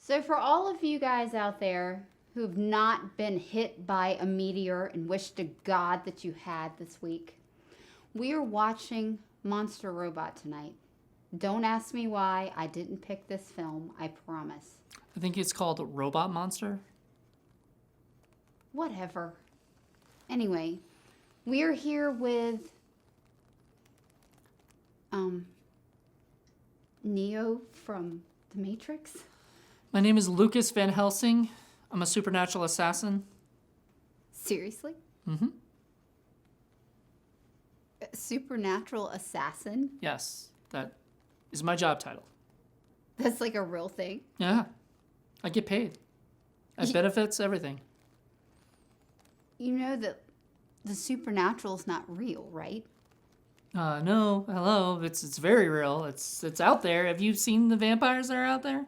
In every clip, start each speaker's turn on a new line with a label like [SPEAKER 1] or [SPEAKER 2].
[SPEAKER 1] So for all of you guys out there who have not been hit by a meteor and wish to God that you had this week, we are watching Monster Robot tonight. Don't ask me why. I didn't pick this film, I promise.
[SPEAKER 2] I think it's called Robot Monster.
[SPEAKER 1] Whatever. Anyway, we're here with Neo from The Matrix.
[SPEAKER 2] My name is Lukas Van Helsing. I'm a supernatural assassin.
[SPEAKER 1] Seriously?
[SPEAKER 2] Mm-hmm.
[SPEAKER 1] A supernatural assassin?
[SPEAKER 2] Yes, that is my job title.
[SPEAKER 1] That's like a real thing?
[SPEAKER 2] Yeah, I get paid. I have benefits, everything.
[SPEAKER 1] You know that the supernatural's not real, right?
[SPEAKER 2] No, hello. It's very real. It's out there. Have you seen the vampires that are out there?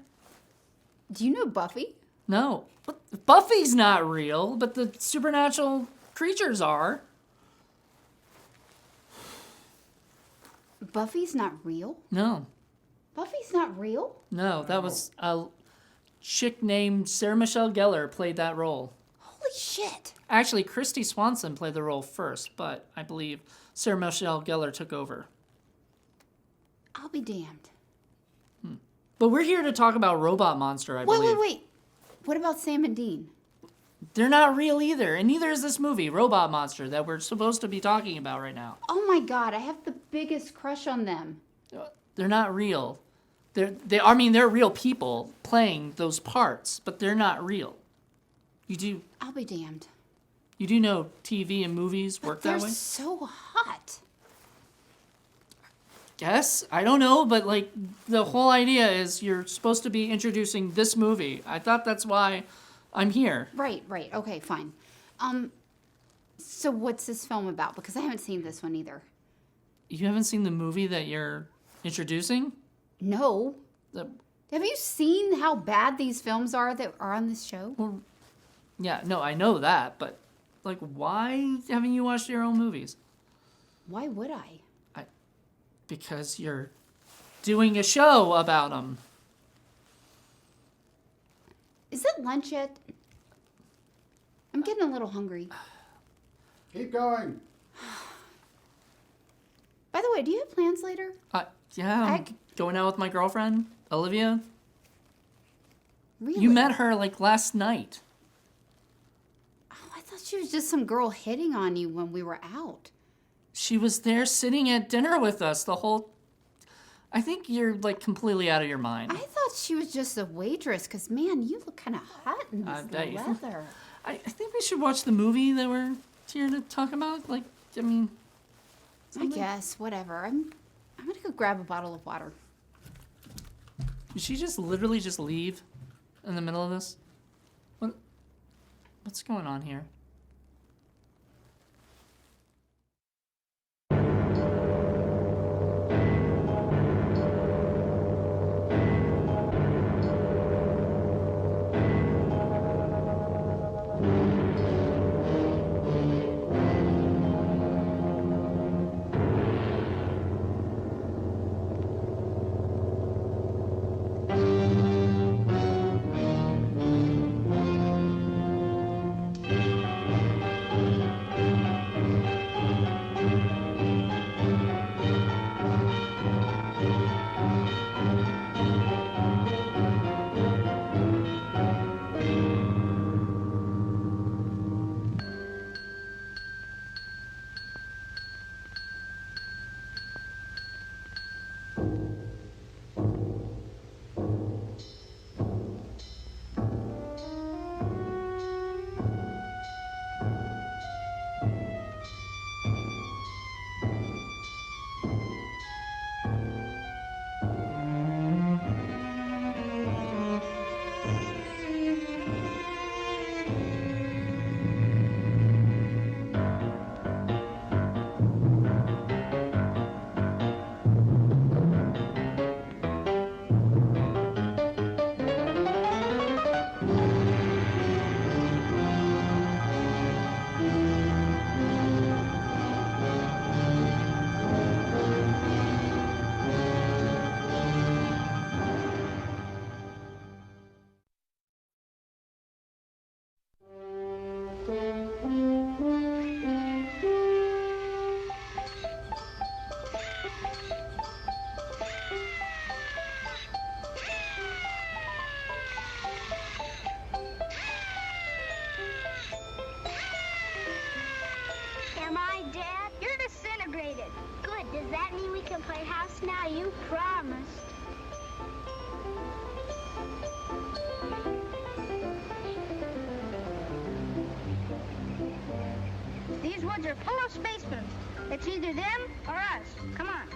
[SPEAKER 1] Do you know Buffy?
[SPEAKER 2] No. What? Buffy's not real, but the supernatural creatures are.
[SPEAKER 1] Buffy's not real?
[SPEAKER 2] No.
[SPEAKER 1] Buffy's not real?
[SPEAKER 2] No, that was a chick named Sarah Michelle Gellar played that role.
[SPEAKER 1] Holy shit.
[SPEAKER 2] Actually, Christy Swanson played the role first, but I believe Sarah Michelle Gellar took over.
[SPEAKER 1] I'll be damned.
[SPEAKER 2] But we're here to talk about Robot Monster, I believe.
[SPEAKER 1] Wait. What about Sam and Dean?
[SPEAKER 2] They're not real either, and neither is this movie, Robot Monster, that we're supposed to be talking about right now.
[SPEAKER 1] Oh my god, I have the biggest crush on them.
[SPEAKER 2] They're not real. They're real people playing those parts, but they're not real.
[SPEAKER 1] I'll be damned.
[SPEAKER 2] You do know TV and movies work that way?
[SPEAKER 1] They're so hot.
[SPEAKER 2] Guess? I don't know, but like the whole idea is you're supposed to be introducing this movie. I thought that's why I'm here.
[SPEAKER 1] Right. Okay, fine. So what's this film about? Because I haven't seen this one either.
[SPEAKER 2] You haven't seen the movie that you're introducing?
[SPEAKER 1] No. Have you seen how bad these films are that are on this show?
[SPEAKER 2] Well, yeah, no, I know that, but like why haven't you watched your own movies?
[SPEAKER 1] Why would I?
[SPEAKER 2] Because you're doing a show about them.
[SPEAKER 1] Is it lunch yet? I'm getting a little hungry.
[SPEAKER 3] Keep going.
[SPEAKER 1] By the way, do you have plans later?
[SPEAKER 2] Yeah, I'm going out with my girlfriend, Olivia.
[SPEAKER 1] Really?
[SPEAKER 2] You met her like last night.
[SPEAKER 1] Oh, I thought she was just some girl hitting on you when we were out.
[SPEAKER 2] She was there sitting at dinner with us the whole... I think you're like completely out of your mind.
[SPEAKER 1] I thought she was just a waitress, because, man, you look kind of hot in this leather.
[SPEAKER 2] I think we should watch the movie that we're here to talk about. Like, I mean...
[SPEAKER 1] I guess, whatever. I'm going to go grab a bottle of water.
[SPEAKER 2] Did she just literally just leave in the middle of this? What's going on here?
[SPEAKER 4] you promised. These woods are full of spacemen. It's either them or us. Come on.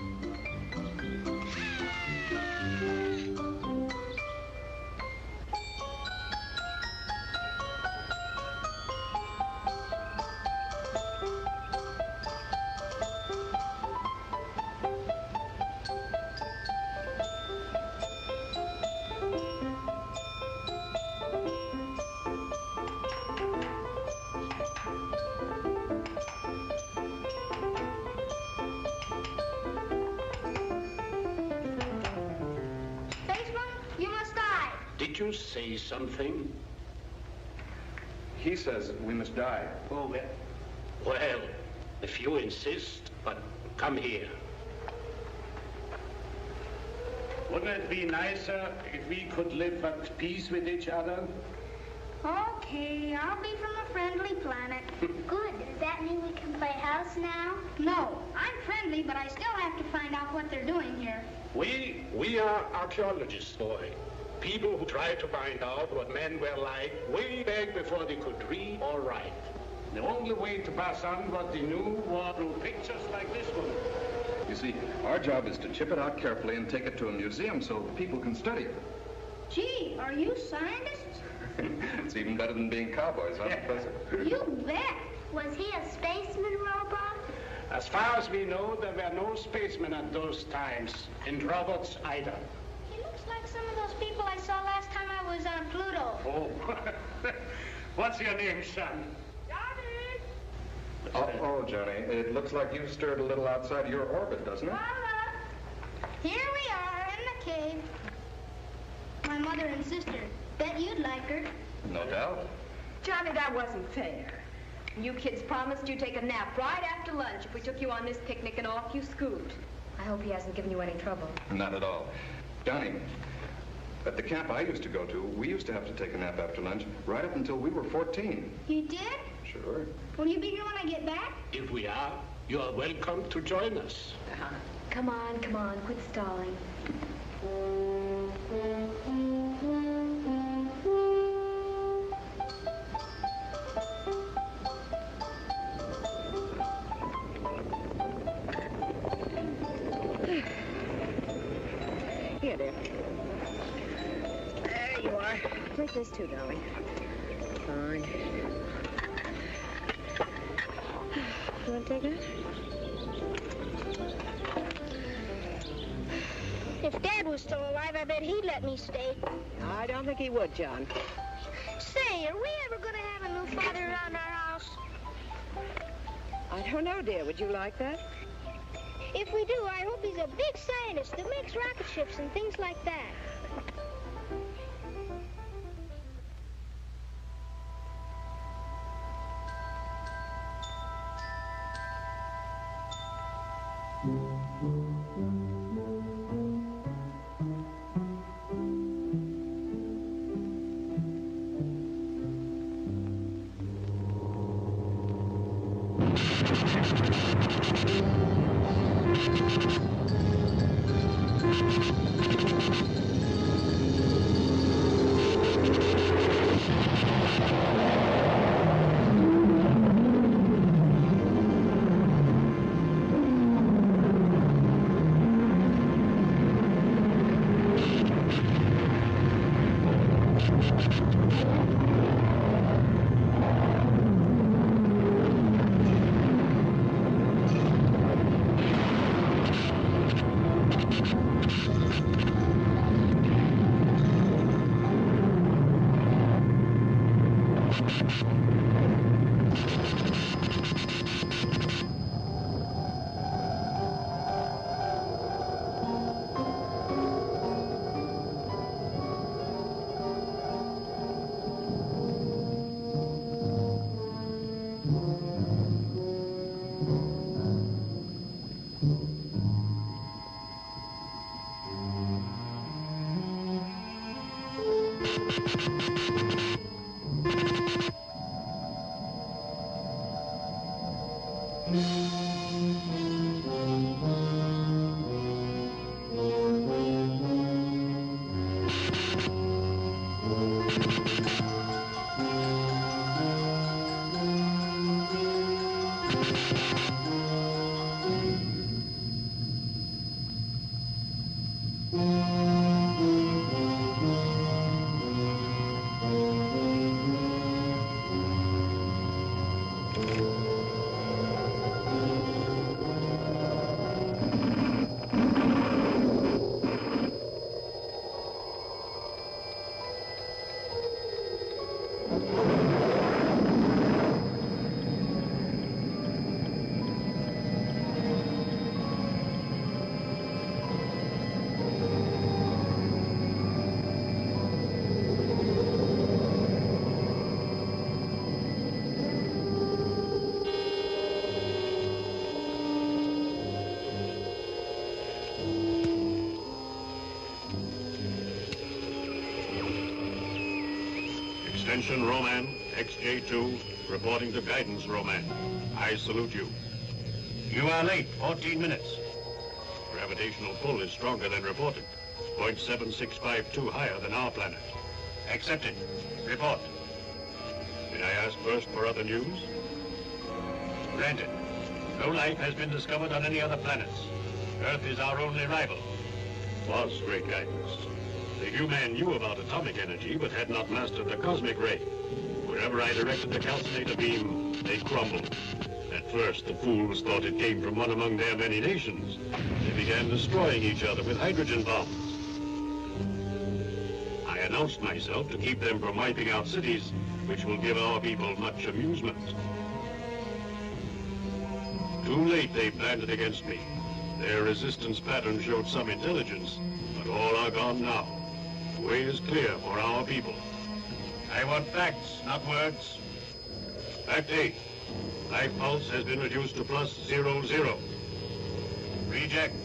[SPEAKER 5] Did you say something?
[SPEAKER 6] He says we must die.
[SPEAKER 5] Oh, well, if you insist, but come here. Wouldn't it be nicer if we could live at peace with each other?
[SPEAKER 4] Okay, I'll be from a friendly planet. Good. Does that mean we can play house now? No, I'm friendly, but I still have to find out what they're doing here.
[SPEAKER 5] We are archaeologists, boy. People who try to find out what men were like way back before they could read or write. The only way to pass on what they knew was through pictures like this one.
[SPEAKER 6] You see, our job is to chip it out carefully and take it to a museum so people can study it.
[SPEAKER 4] Gee, are you scientists?
[SPEAKER 6] It's even better than being cowboys, huh, Professor?
[SPEAKER 4] You bet. Was he a spaceman robot?
[SPEAKER 5] As far as we know, there were no spacemen at those times, and robots either.
[SPEAKER 4] He looks like some of those people I saw last time I was on Pluto.
[SPEAKER 5] Oh, what's your name, son?
[SPEAKER 4] Johnny!
[SPEAKER 6] Oh, Johnny, it looks like you've stirred a little outside your orbit, doesn't it?
[SPEAKER 4] Here we are in the cave. My mother and sister. Bet you'd like her.
[SPEAKER 6] No doubt.
[SPEAKER 7] Johnny, that wasn't fair. You kids promised you'd take a nap right after lunch if we took you on this picnic, and off you scooped. I hope he hasn't given you any trouble.
[SPEAKER 6] Not at all. Johnny, at the camp I used to go to, we used to have to take a nap after lunch right up until we were 14.
[SPEAKER 4] You did?
[SPEAKER 6] Sure.
[SPEAKER 4] Will you be here when I get back?
[SPEAKER 5] If we are, you are welcome to join us.
[SPEAKER 7] Come on, quit stalling.
[SPEAKER 8] Here, dear. There you are. Take this too, darling. Fine. You want to take that?
[SPEAKER 4] If Dad was still alive, I bet he'd let me stay.
[SPEAKER 8] I don't think he would, John.
[SPEAKER 4] Say, are we ever going to have a new father around our house?
[SPEAKER 8] I don't know, dear. Would you like that?
[SPEAKER 4] If we do, I hope he's a big scientist that makes rocket ships and things like that.
[SPEAKER 9] Extension Roman, XJ2, reporting to guidance Roman. I salute you. You are late, 14 minutes. Gravitational pull is stronger than reported. 0.7652 higher than our planet. Accepted. Report. May I ask first for other news? Granted. No life has been discovered on any other planets. Earth is our only rival. Was great guidance. The human knew about atomic energy, but had not mastered the cosmic ray. Wherever I directed the calcinator beam, they crumbled. At first, the fools thought it came from one among their many nations. They began destroying each other with hydrogen bombs. I announced myself to keep them from wiping out cities, which will give our people much amusement. Too late they planned it against me. Their resistance pattern showed some intelligence, but all are gone now. The way is clear for our people. I want facts, not words. Fact A. Life pulse has been reduced to +00. Reject.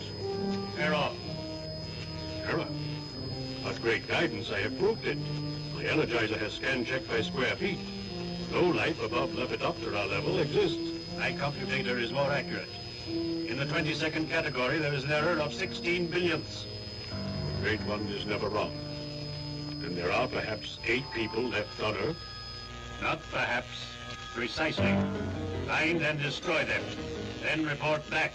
[SPEAKER 9] Error. Error? But great guidance, I have proved it. My energizer has scan checked by square feet. No life above Lepidoptera level exists. My computator is more accurate. In the 22nd category, there is an error of 16 billionths. The Great One is never wrong. And there are perhaps 8 people left on Earth? Not perhaps. Precisely. Find and destroy them. Then report back.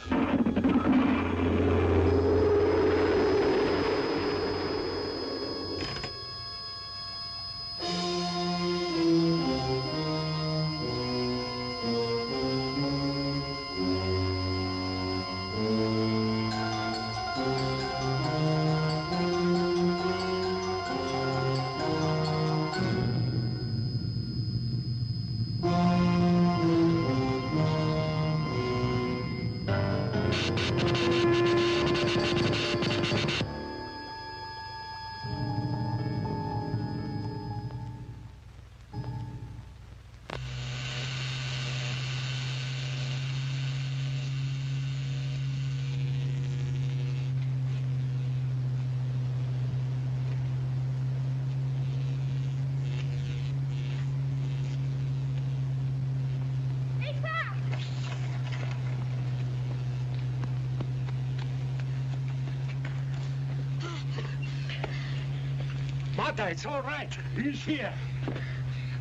[SPEAKER 5] Martha, it's all right. He's here.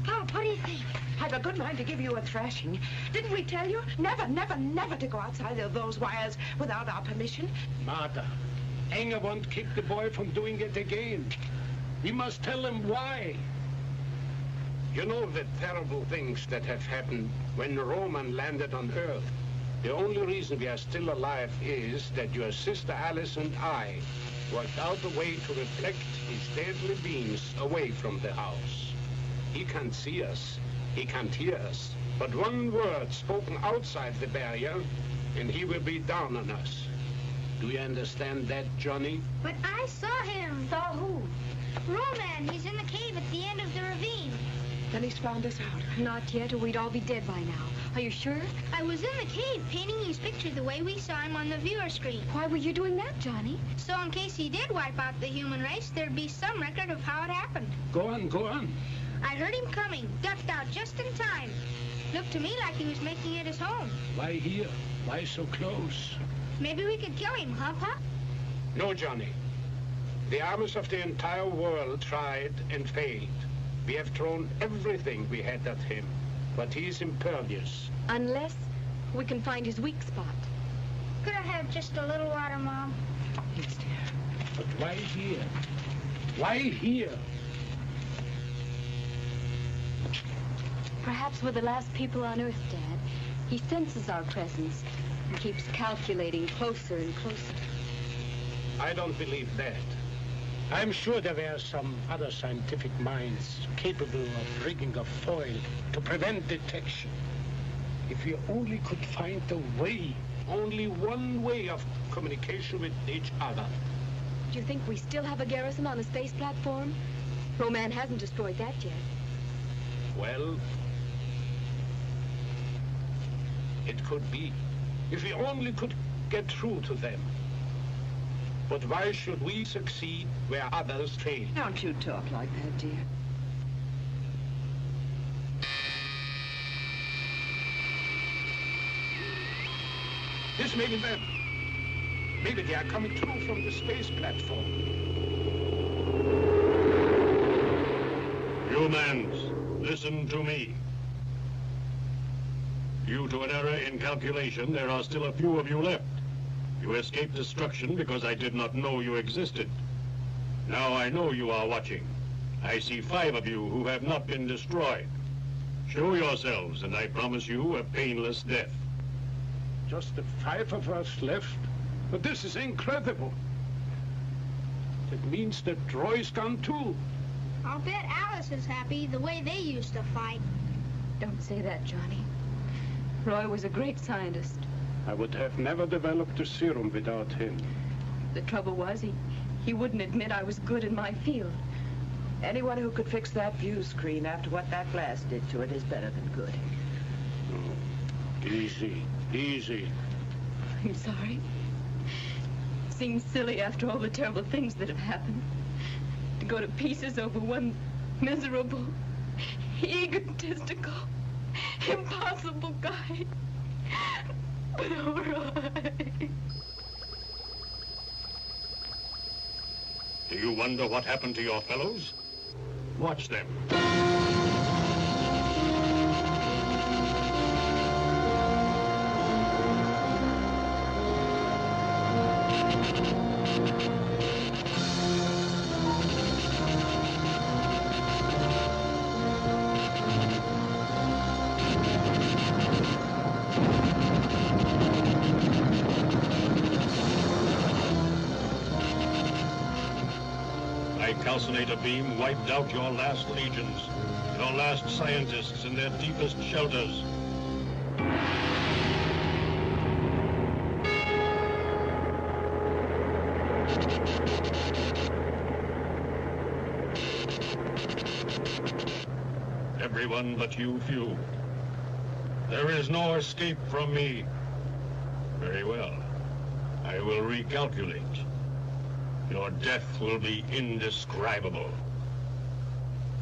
[SPEAKER 8] Pop, what do you think? I've a good mind to give you a thrashing. Didn't we tell you? Never, never, never to go outside of those wires without our permission.
[SPEAKER 5] Martha, Anger won't keep the boy from doing it again. We must tell him why. You know the terrible things that have happened when Roman landed on Earth. The only reason we are still alive is that your sister Alice and I worked out a way to reflect his deadly beams away from the house. He can't see us, he can't hear us, but one word spoken outside the barrier, and he will be down on us. Do you understand that, Johnny?
[SPEAKER 4] But I saw him.
[SPEAKER 8] Saw who?
[SPEAKER 4] Roman, he's in the cave at the end of the ravine.
[SPEAKER 8] Then he's found us out.
[SPEAKER 7] Not yet, or we'd all be dead by now. Are you sure?
[SPEAKER 4] I was in the cave painting his picture the way we saw him on the viewer screen.
[SPEAKER 7] Why were you doing that, Johnny?
[SPEAKER 4] So in case he did wipe out the human race, there'd be some record of how it happened.
[SPEAKER 5] Go on, go on.
[SPEAKER 4] I heard him coming, ducked out just in time. Looked to me like he was making it his home.
[SPEAKER 5] Why here? Why so close?
[SPEAKER 4] Maybe we could kill him, huh, Pop?
[SPEAKER 5] No, Johnny. The armies of the entire world tried and failed. We have thrown everything we had at him, but he is impervious.
[SPEAKER 7] Unless we can find his weak spot.
[SPEAKER 4] Could I have just a little water, Mom?
[SPEAKER 8] Yes, dear.
[SPEAKER 5] Why here? Why here?
[SPEAKER 7] Perhaps we're the last people on Earth, Dad. He senses our presence and keeps calculating closer and closer.
[SPEAKER 5] I don't believe that. I'm sure there were some other scientific minds capable of rigging a foil to prevent detection. If we only could find a way, only one way of communication with each other.
[SPEAKER 7] Do you think we still have a garrison on the space platform? Roman hasn't destroyed that yet.
[SPEAKER 5] Well, it could be. If we only could get through to them. But why should we succeed where others fail?
[SPEAKER 8] Don't you talk like that, dear.
[SPEAKER 5] This may be them. Maybe they are coming through from the space platform.
[SPEAKER 9] Humans, listen to me. Due to an error in calculation, there are still a few of you left. You escaped destruction because I did not know you existed. Now I know you are watching. I see 5 of you who have not been destroyed. Show yourselves, and I promise you a painless death.
[SPEAKER 5] Just the 5 of us left? But this is incredible. It means that Roy's gone too.
[SPEAKER 4] I'll bet Alice is happy the way they used to fight.
[SPEAKER 7] Don't say that, Johnny. Roy was a great scientist.
[SPEAKER 5] I would have never developed the serum without him.
[SPEAKER 7] The trouble was, he wouldn't admit I was good in my field.
[SPEAKER 8] Anyone who could fix that view screen after what that glass did to it is better than good.
[SPEAKER 5] Oh, easy, easy.
[SPEAKER 7] I'm sorry. Seems silly after all the terrible things that have happened. To go to pieces over one miserable, egotistical, impossible guy. But all right.
[SPEAKER 9] Do you wonder what happened to your fellows? Watch them. Calcinator beam wiped out your last legions, your last scientists in their deepest shelters. Everyone but you few. There is no escape from me. Very well. I will recalculate. Your death will be indescribable.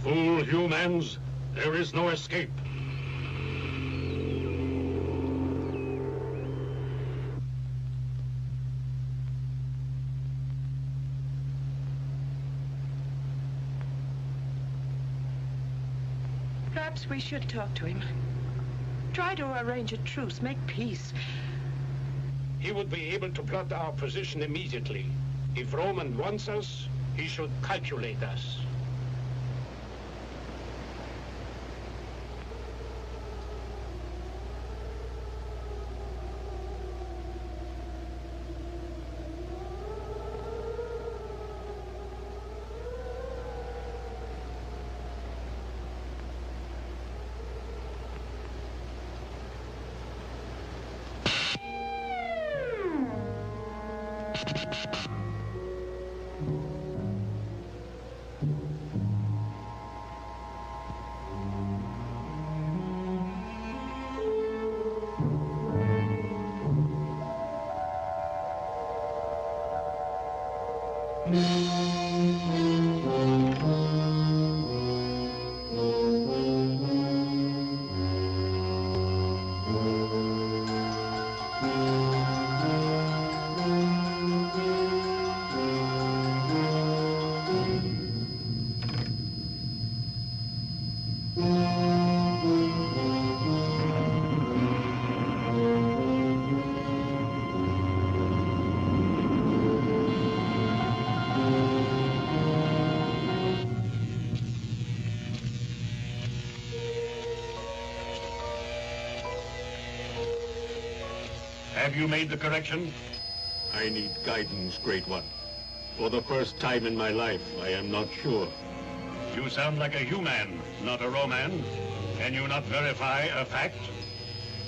[SPEAKER 9] Fool humans, there is no escape.
[SPEAKER 8] Perhaps we should talk to him. Try to arrange a truce, make peace.
[SPEAKER 5] He would be able to plot our position immediately. If Roman wants us, he should calculate us.
[SPEAKER 9] Have you made the correction? I need guidance, Great One. For the first time in my life, I am not sure. You sound like a human, not a Roman. Can you not verify a fact?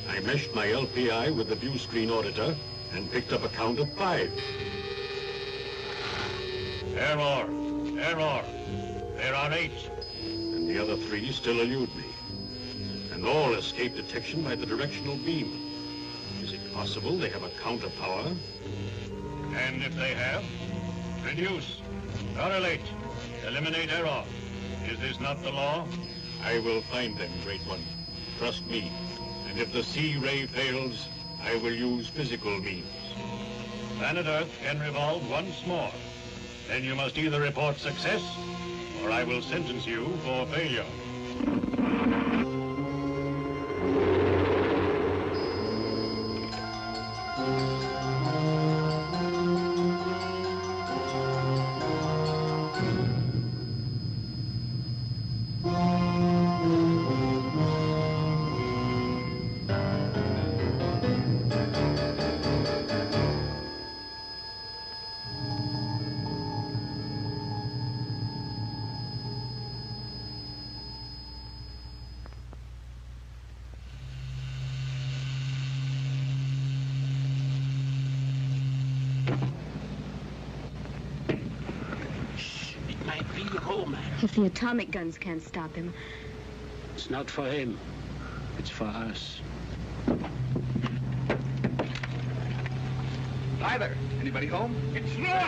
[SPEAKER 9] I meshed my LPI with the view screen auditor and picked up a count of 5. Error. Error. There are 8. And the other 3 still elude me. And all escape detection by the directional beam. Is it possible they have a counter power? And if they have, reduce, correlate, eliminate error. Is this not the law? I will find them, Great One. Trust me. And if the C-ray fails, I will use physical means. Planet Earth can revolve once more. Then you must either report success, or I will sentence you for failure.
[SPEAKER 7] If the atomic guns can't stop him.
[SPEAKER 5] It's not for him. It's for us.
[SPEAKER 6] Hi there. Anybody home?
[SPEAKER 5] It's Roy!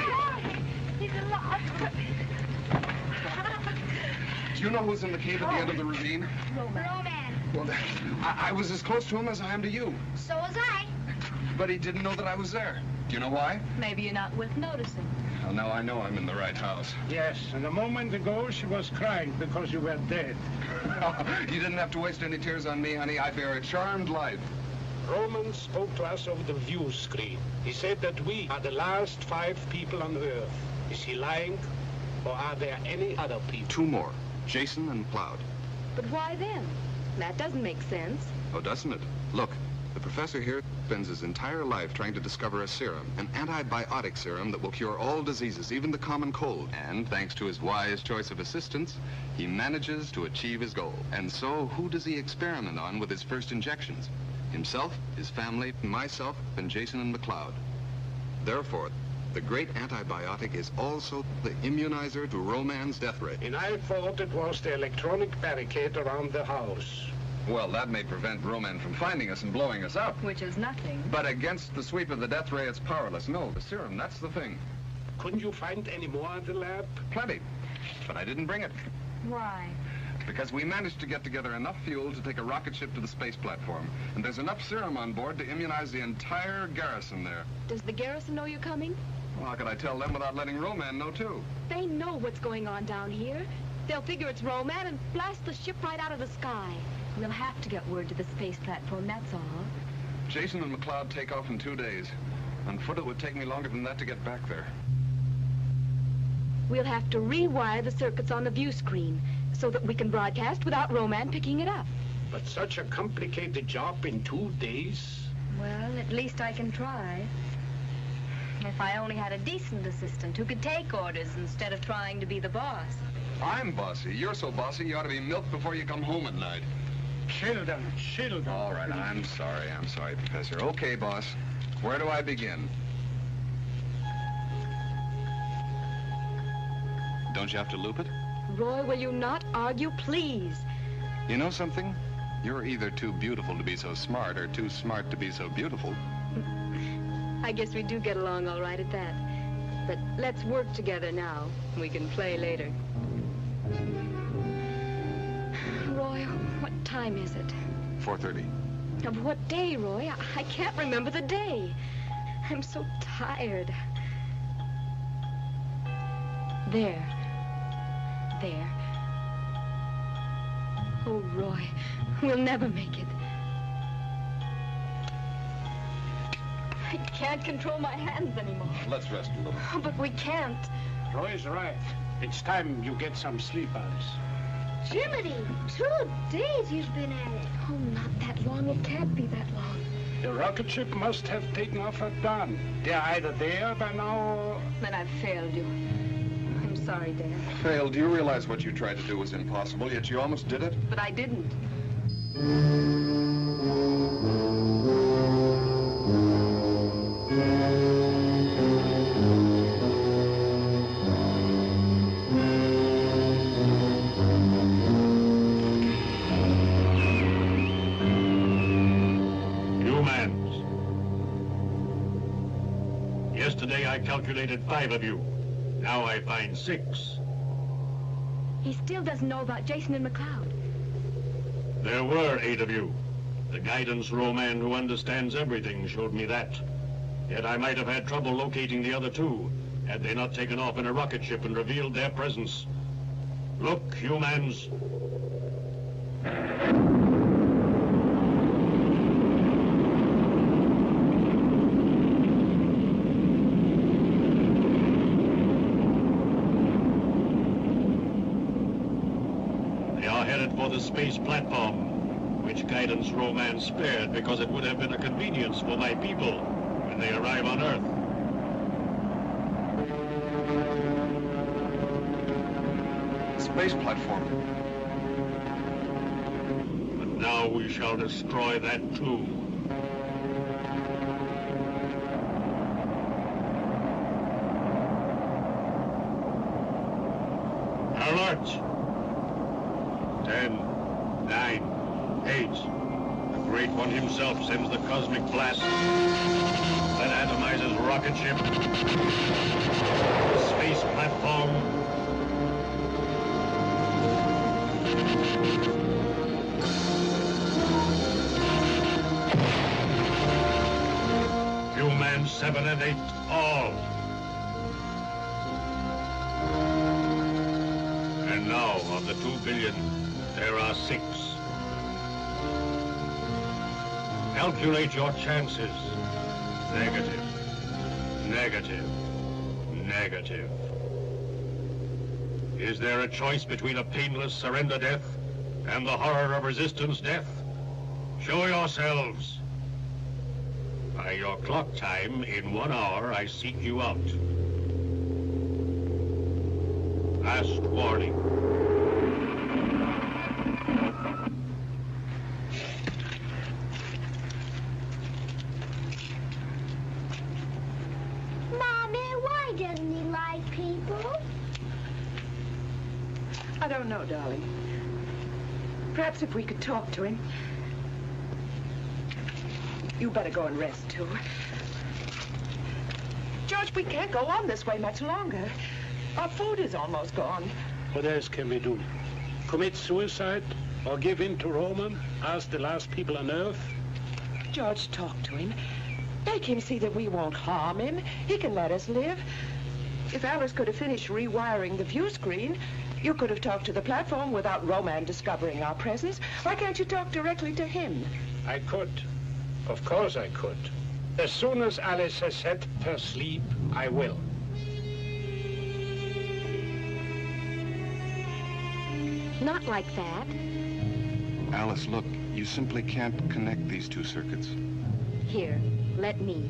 [SPEAKER 4] He's alive.
[SPEAKER 6] Do you know who's in the cave at the end of the ravine?
[SPEAKER 4] Roman.
[SPEAKER 6] Well, I was as close to him as I am to you.
[SPEAKER 4] So was I.
[SPEAKER 6] But he didn't know that I was there. Do you know why?
[SPEAKER 7] Maybe you're not worth noticing.
[SPEAKER 6] Well, now I know I'm in the right house.
[SPEAKER 5] Yes, and a moment ago she was crying because you were dead.
[SPEAKER 6] You didn't have to waste any tears on me, honey. I bear a charmed life.
[SPEAKER 5] Roman spoke to us over the view screen. He said that we are the last 5 people on Earth. Is he lying? Or are there any other people?
[SPEAKER 6] 2 more. Jason and Cloud.
[SPEAKER 7] But why them? That doesn't make sense.
[SPEAKER 6] Oh, doesn't it? Look, the professor here spends his entire life trying to discover a serum, an antibiotic serum that will cure all diseases, even the common cold. And thanks to his wise choice of assistants, he manages to achieve his goal. And so, who does he experiment on with his first injections? Himself, his family, myself, and Jason and McLeod. Therefore, the great antibiotic is also the immunizer to Roman's death ray.
[SPEAKER 5] And I thought it was the electronic barricade around the house.
[SPEAKER 6] Well, that may prevent Roman from finding us and blowing us up.
[SPEAKER 7] Which is nothing.
[SPEAKER 6] But against the sweep of the death ray, it's powerless. No, the serum, that's the thing.
[SPEAKER 5] Couldn't you find any more in the lab?
[SPEAKER 6] Plenty. But I didn't bring it.
[SPEAKER 7] Why?
[SPEAKER 6] Because we managed to get together enough fuel to take a rocket ship to the space platform. And there's enough serum on board to immunize the entire garrison there.
[SPEAKER 7] Does the garrison know you're coming?
[SPEAKER 6] Well, how could I tell them without letting Roman know, too?
[SPEAKER 7] They know what's going on down here. They'll figure it's Roman and blast the ship right out of the sky. We'll have to get word to the space platform, that's all.
[SPEAKER 6] Jason and McLeod take off in 2 days. On foot, it would take me longer than that to get back there.
[SPEAKER 7] We'll have to rewire the circuits on the view screen so that we can broadcast without Roman picking it up.
[SPEAKER 5] But such a complicated job in 2 days?
[SPEAKER 7] Well, at least I can try. If I only had a decent assistant who could take orders instead of trying to be the boss.
[SPEAKER 6] I'm bossy. You're so bossy, you ought to be milked before you come home at night.
[SPEAKER 5] Children.
[SPEAKER 6] All right, I'm sorry, Professor. Okay, boss. Where do I begin? Don't you have to loop it?
[SPEAKER 7] Roy, will you not argue, please?
[SPEAKER 6] You know something? You're either too beautiful to be so smart or too smart to be so beautiful.
[SPEAKER 7] I guess we do get along all right at that. But let's work together now. We can play later. Roy, what time is it?
[SPEAKER 6] 4:30.
[SPEAKER 7] Of what day, Roy? I can't remember the day. I'm so tired. There. Oh, Roy, we'll never make it. I can't control my hands anymore.
[SPEAKER 6] Let's rest a little.
[SPEAKER 7] Oh, but we can't.
[SPEAKER 5] Roy's right. It's time you get some sleep, Alice.
[SPEAKER 4] Jiminy, 2 days you've been at it.
[SPEAKER 7] Oh, not that long. It can't be that long.
[SPEAKER 5] The rocket ship must have taken off at dawn. They're either there by now or...
[SPEAKER 7] Then I've failed you. I'm sorry, Dad.
[SPEAKER 6] Phil, do you realize what you tried to do was impossible, yet you almost did it?
[SPEAKER 7] But I didn't.
[SPEAKER 9] Yesterday I calculated 5 of you. Now I find 6.
[SPEAKER 7] He still doesn't know about Jason and McLeod.
[SPEAKER 9] There were 8 of you. The guidance row man who understands everything showed me that. Yet I might have had trouble locating the other 2, had they not taken off in a rocket ship and revealed their presence. Look, humans. For the space platform, which guidance row man spared because it would have been a convenience for my people when they arrive on Earth.
[SPEAKER 6] Space platform.
[SPEAKER 9] But now we shall destroy that too. Alert! 10, 9, 8. The Great One himself sends the cosmic blast that atomizes rocket ship, space platform. Humans 7 and 8, all. And now, of the 2 billion, there are 6. Calculate your chances. Negative. Negative. Negative. Is there a choice between a painless surrender death and the horror of resistance death? Show yourselves. By your clock time, in 1 hour, I seek you out. Last warning.
[SPEAKER 8] I don't know, darling. Perhaps if we could talk to him. You better go and rest, too. George, we can't go on this way much longer. Our food is almost gone.
[SPEAKER 5] What else can we do? Commit suicide? Or give in to Roman? As the last people on Earth?
[SPEAKER 8] George, talk to him. Make him see that we won't harm him. He can let us live. If Alice could have finished rewiring the view screen, you could have talked to the platform without Roman discovering our presence. Why can't you talk directly to him?
[SPEAKER 5] I could. Of course I could. As soon as Alice has set her sleep, I will.
[SPEAKER 7] Not like that.
[SPEAKER 6] Alice, look, you simply can't connect these 2 circuits.
[SPEAKER 7] Here, let me.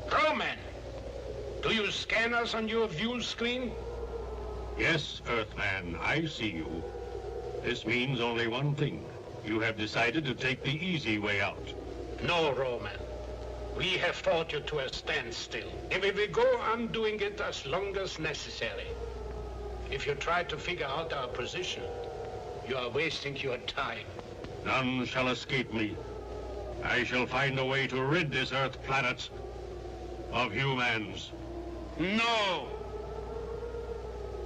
[SPEAKER 5] Roman! Do you scan us on your view screen?
[SPEAKER 9] Yes, Earthman, I see you. This means only one thing. You have decided to take the easy way out.
[SPEAKER 5] No, Roman. We have fought you to a standstill, and we will go on doing it as long as necessary. If you try to figure out our position, you are wasting your time.
[SPEAKER 9] None shall escape me. I shall find a way to rid this Earth planet of humans.
[SPEAKER 5] No!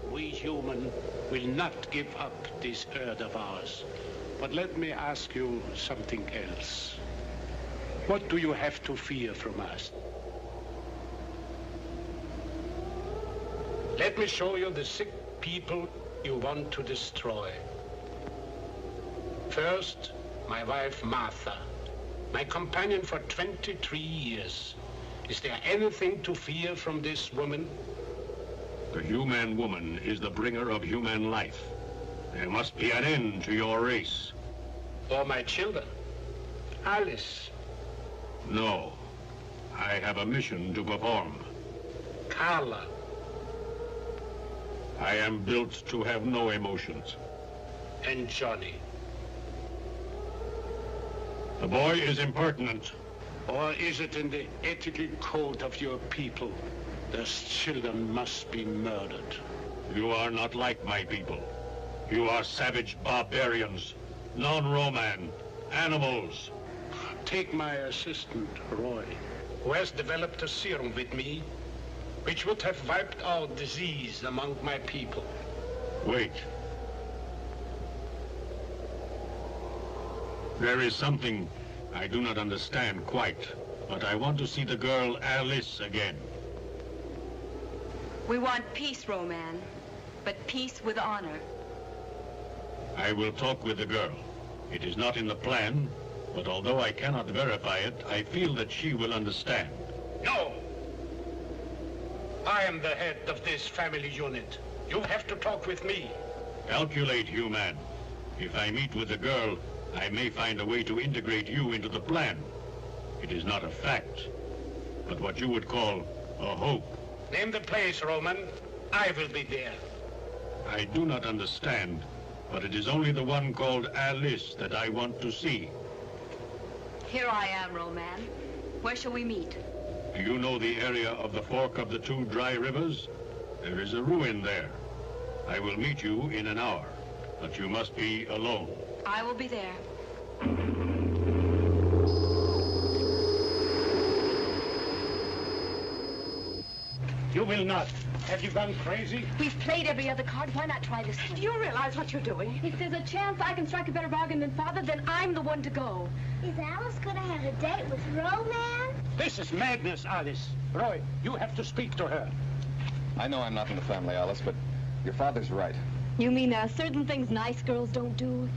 [SPEAKER 5] We human will not give up this Earth of ours. But let me ask you something else. What do you have to fear from us? Let me show you the sick people you want to destroy. First, my wife Martha, my companion for 23 years. Is there anything to fear from this woman?
[SPEAKER 9] The human woman is the bringer of human life. There must be an end to your race.
[SPEAKER 5] Or my children? Alice.
[SPEAKER 9] No. I have a mission to perform.
[SPEAKER 5] Carla.
[SPEAKER 9] I am built to have no emotions.
[SPEAKER 5] And Johnny.
[SPEAKER 9] The boy is impertinent.
[SPEAKER 5] Or is it in the ethical code of your people? Those children must be murdered.
[SPEAKER 9] You are not like my people. You are savage barbarians, non-Roman, animals.
[SPEAKER 5] Take my assistant, Roy, who has developed a serum with me, which would have wiped out disease among my people.
[SPEAKER 9] Wait. There is something I do not understand quite, but I want to see the girl Alice again.
[SPEAKER 7] We want peace, Roman, but peace with honor.
[SPEAKER 9] I will talk with the girl. It is not in the plan, but although I cannot verify it, I feel that she will understand.
[SPEAKER 5] No! I am the head of this family unit. You have to talk with me.
[SPEAKER 9] Calculate, human. If I meet with the girl, I may find a way to integrate you into the plan. It is not a fact, but what you would call a hope.
[SPEAKER 5] Name the place, Roman. I will be there.
[SPEAKER 9] I do not understand, but it is only the one called Alice that I want to see.
[SPEAKER 7] Here I am, Roman. Where shall we meet?
[SPEAKER 9] Do you know the area of the fork of the two dry rivers? There is a ruin there. I will meet you in an hour, but you must be alone.
[SPEAKER 7] I will be there.
[SPEAKER 5] You will not. Have you gone crazy?
[SPEAKER 10] We've played every other card. Why not try this one?
[SPEAKER 8] Do you realize what you're doing?
[SPEAKER 10] If there's a chance I can strike a better bargain than Father, then I'm the one to go.
[SPEAKER 4] Is Alice going to have a date with Roman?
[SPEAKER 5] This is madness, Alice. Roy, you have to speak to her.
[SPEAKER 6] I know I'm not in the family, Alice, but your father's right.
[SPEAKER 10] You mean there are certain things nice girls don't do?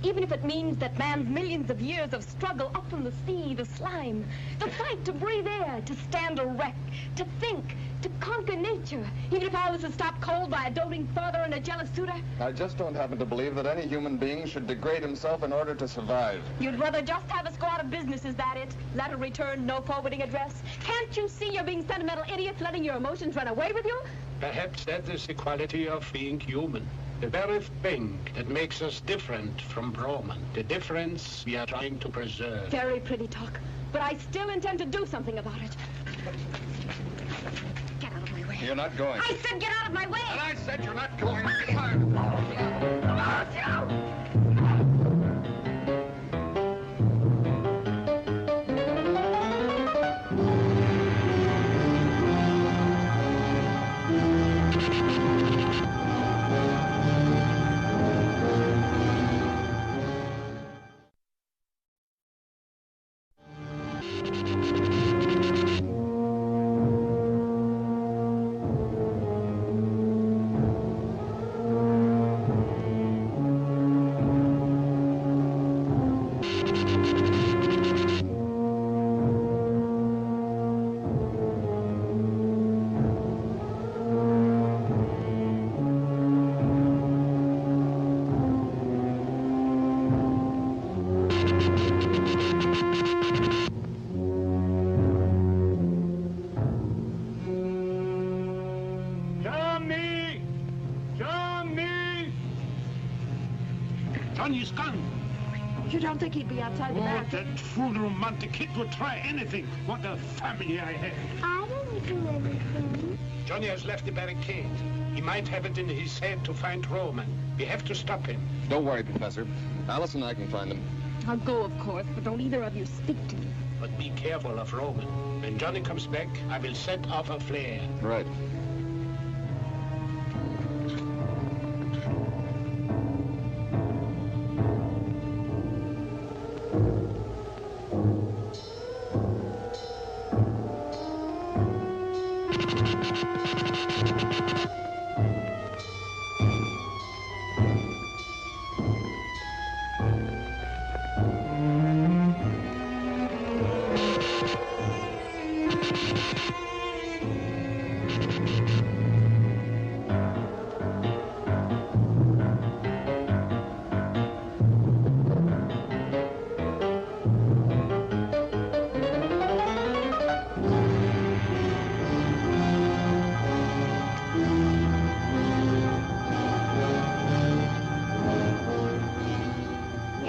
[SPEAKER 10] Even if it means that man's millions of years of struggle up from the sea, the slime, the fight to breathe air, to stand erect, to think, to conquer nature. Even if Alice is stopped cold by a doting father and a jealous suitor.
[SPEAKER 6] I just don't happen to believe that any human being should degrade himself in order to survive.
[SPEAKER 10] You'd rather just have us go out of business, is that it? Letter return, no forwarding address. Can't you see you're being sentimental idiots letting your emotions run away with you?
[SPEAKER 5] Perhaps that is the quality of being human. The very thing that makes us different from Roman. The difference we are trying to preserve.
[SPEAKER 10] Very pretty talk, but I still intend to do something about it. Get out of my way.
[SPEAKER 6] You're not going.
[SPEAKER 10] I said get out of my way!
[SPEAKER 6] And I said you're not going.
[SPEAKER 5] Johnny's gone.
[SPEAKER 10] You don't think he'd be outside the
[SPEAKER 5] Oh,
[SPEAKER 10] back?
[SPEAKER 5] that fool romantic kid would try anything. What a family I have.
[SPEAKER 4] I didn't do anything.
[SPEAKER 5] Johnny has left the barricade. He might have it in his head to find Roman. We have to stop him.
[SPEAKER 6] Don't worry, Professor. Alice and I can find them.
[SPEAKER 10] I'll go, of course, but don't either of you speak to me.
[SPEAKER 5] But be careful of Roman. When Johnny comes back, I will set off a flare.
[SPEAKER 6] Right.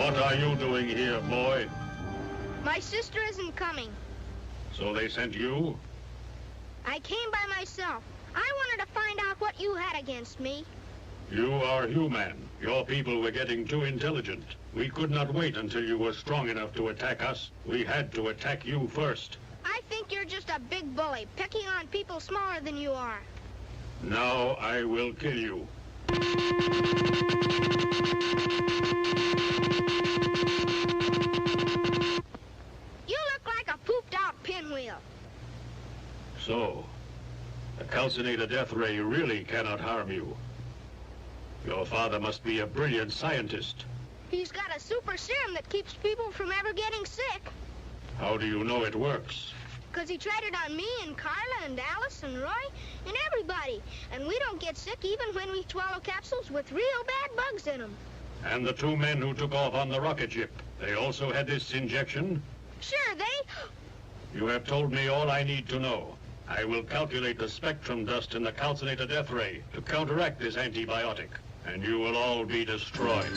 [SPEAKER 9] What are you doing here, boy?
[SPEAKER 4] My sister isn't coming.
[SPEAKER 9] So they sent you?
[SPEAKER 4] I came by myself. I wanted to find out what you had against me.
[SPEAKER 9] You are human. Your people were getting too intelligent. We could not wait until you were strong enough to attack us. We had to attack you first.
[SPEAKER 4] I think you're just a big bully, picking on people smaller than you are.
[SPEAKER 9] Now I will kill you.
[SPEAKER 4] You look like a pooped-out pinwheel.
[SPEAKER 9] So, the calcinated death ray really cannot harm you. Your father must be a brilliant scientist.
[SPEAKER 4] He's got a super serum that keeps people from ever getting sick.
[SPEAKER 9] How do you know it works?
[SPEAKER 4] Because he tried it on me and Carla and Alice and Roy and everybody. And we don't get sick even when we swallow capsules with real bad bugs in them.
[SPEAKER 9] And the 2 men who took off on the rocket ship, they also had this injection?
[SPEAKER 4] Sure, they...
[SPEAKER 9] You have told me all I need to know. I will calculate the spectrum dust in the calcinated death ray to counteract this antibiotic, and you will all be destroyed.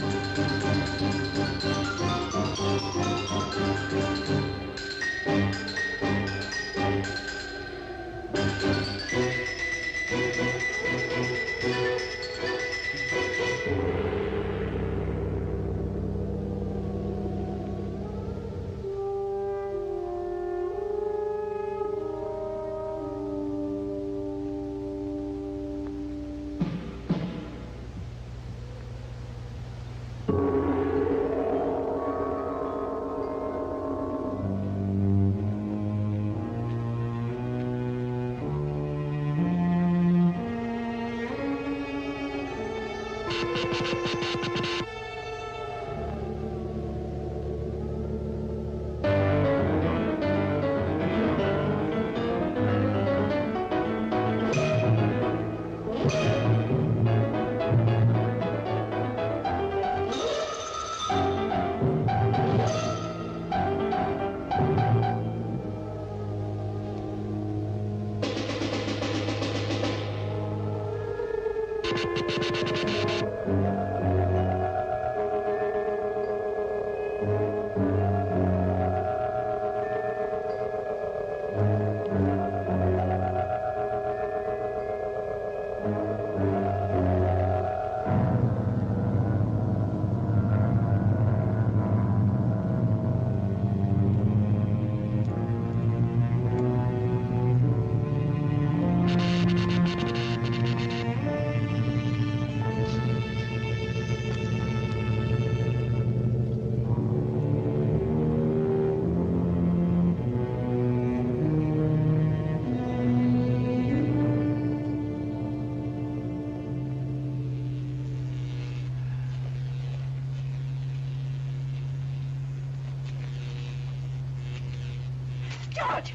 [SPEAKER 8] George!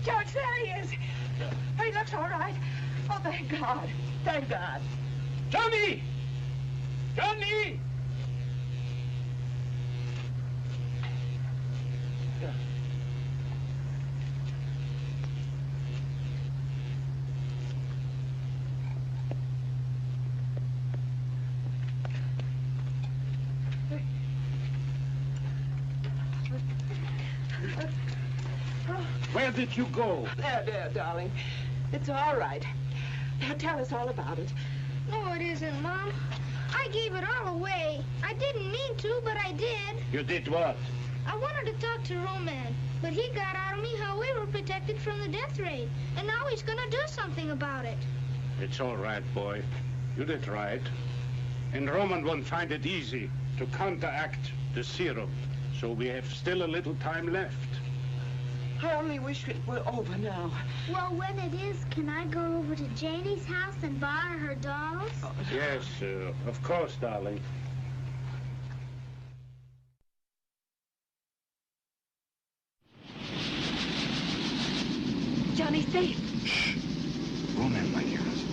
[SPEAKER 8] George, there he is! He looks all right. Oh, thank God. Thank God.
[SPEAKER 5] Johnny! Johnny! Where did you go?
[SPEAKER 8] There, darling. It's all right. Now tell us all about it.
[SPEAKER 4] No, it isn't, Mom. I gave it all away. I didn't mean to, but I did.
[SPEAKER 5] You did what?
[SPEAKER 4] I wanted to talk to Roman, but he got out of me how we were protected from the death ray. And now he's gonna do something about it.
[SPEAKER 5] It's all right, boy. You did right. And Roman won't find it easy to counteract the serum. So we have still a little time left.
[SPEAKER 8] I only wish it were over now.
[SPEAKER 4] Well, when it is, can I go over to Janie's house and borrow her dolls?
[SPEAKER 5] Yes, of course, darling.
[SPEAKER 10] Johnny's safe.
[SPEAKER 6] Shh. Roman might hear us.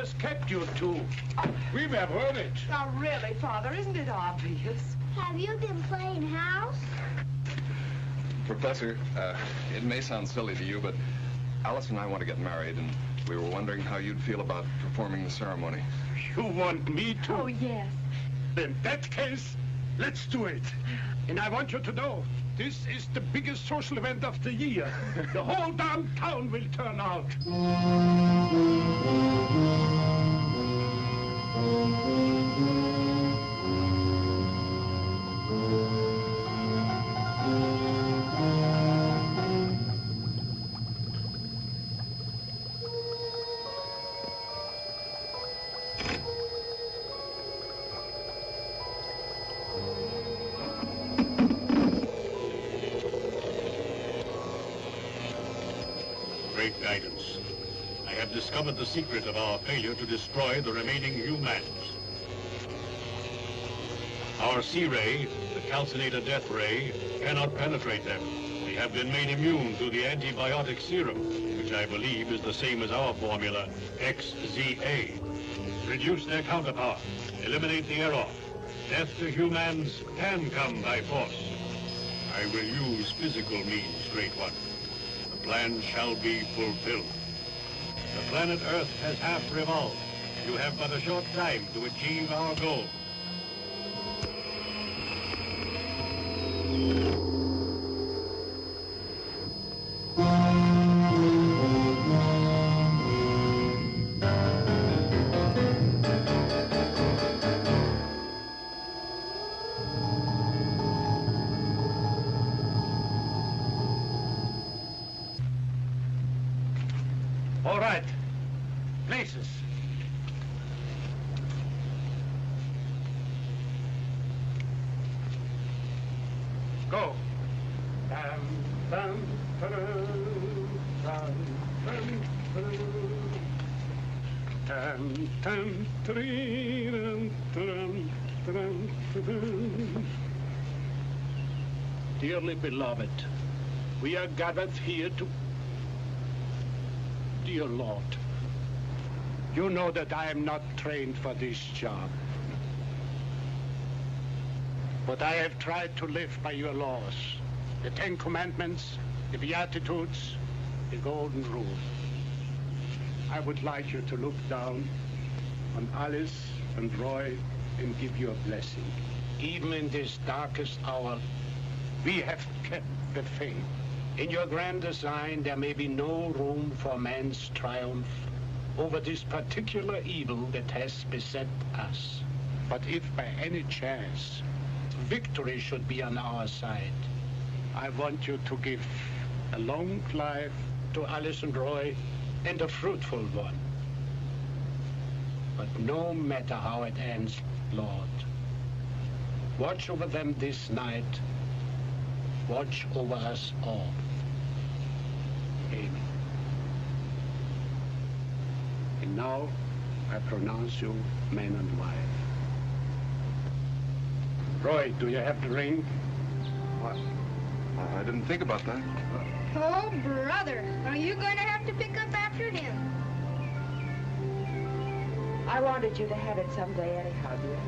[SPEAKER 5] has kept you two. We were worried.
[SPEAKER 8] Now, really, Father, isn't it obvious?
[SPEAKER 4] Have you been playing house?
[SPEAKER 6] Professor, it may sound silly to you, but Alice and I want to get married, and we were wondering how you'd feel about performing the ceremony.
[SPEAKER 5] You want me to?
[SPEAKER 10] Oh, yes.
[SPEAKER 5] In that case, let's do it. And I want you to know, this is the biggest social event of the year. The whole damn town will turn out.
[SPEAKER 9] Great guidance. I have discovered the secret of our failure to destroy the remaining humans. Our C-ray, the calcinator death ray, cannot penetrate them. They have been made immune through the antibiotic serum, which I believe is the same as our formula, XZA. Reduce their counterpower. Eliminate the error. Death to humans can come by force. I will use physical means, Great One. The plan shall be fulfilled. The planet Earth has half revolved. You have but a short time to achieve our goal.
[SPEAKER 5] All right. Places. Go. Dum, dum, ta-dum, dum, dum, ta-dum. Dum, dum, ta-dee-dum, ta-dum, ta-dum, ta-dum. Dearly beloved, we are gathered here to... Dear Lord, you know that I am not trained for this job. But I have tried to live by your laws, the Ten Commandments, the Beatitudes, the Golden Rule. I would like you to look down on Alice and Roy and give you a blessing. Even in this darkest hour, we have kept the faith. In your grand design, there may be no room for man's triumph over this particular evil that has beset us. But if by any chance victory should be on our side, I want you to give a long life to Alice and Roy and a fruitful one. But no matter how it ends, Lord, watch over them this night. Watch over us all. Amen. And now, I pronounce you man and wife. Roy, do you have the ring?
[SPEAKER 6] What? I didn't think about that.
[SPEAKER 4] Oh, brother, are you going to have to pick up after him?
[SPEAKER 8] I wanted you to have it someday anyhow, dear.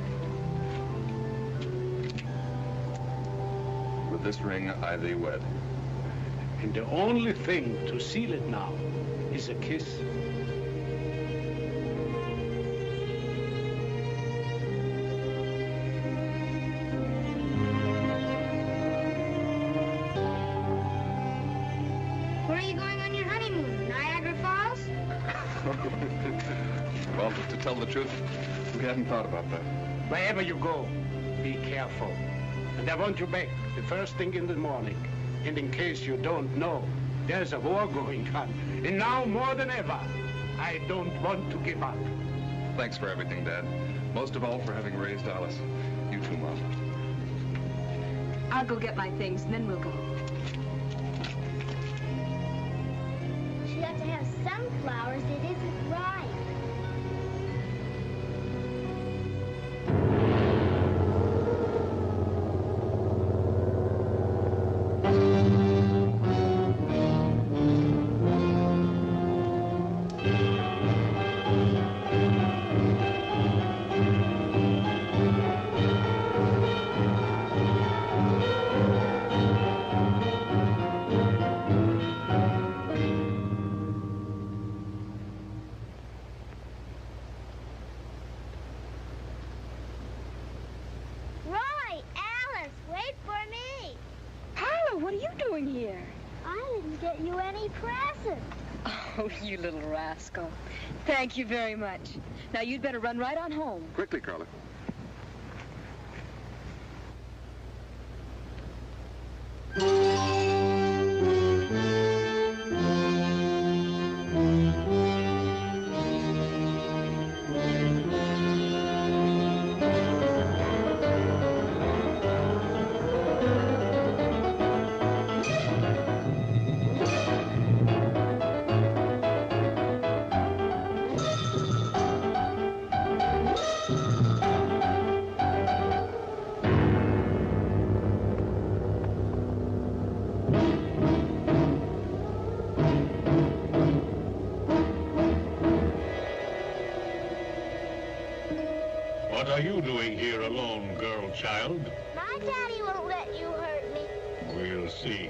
[SPEAKER 6] With this ring, I thee wed.
[SPEAKER 5] And the only thing to seal it now is a kiss.
[SPEAKER 4] Where are you going on your honeymoon? Niagara Falls?
[SPEAKER 6] Well, to tell the truth, we hadn't thought about that.
[SPEAKER 5] Wherever you go, be careful. And I want you back the first thing in the morning. And in case you don't know, there's a war going on. And now more than ever, I don't want to give up.
[SPEAKER 6] Thanks for everything, Dad. Most of all for having raised Alice. You too, Mom.
[SPEAKER 10] I'll go get my things, and then we'll go.
[SPEAKER 4] She ought to have sunflowers. It isn't right.
[SPEAKER 10] doing here?
[SPEAKER 4] I didn't get you any present.
[SPEAKER 10] Oh, you little rascal. Thank you very much. Now, you'd better run right on home.
[SPEAKER 6] Quickly, Carla.
[SPEAKER 9] What are you doing here alone, girl child?
[SPEAKER 4] My daddy won't let you hurt me.
[SPEAKER 9] We'll see.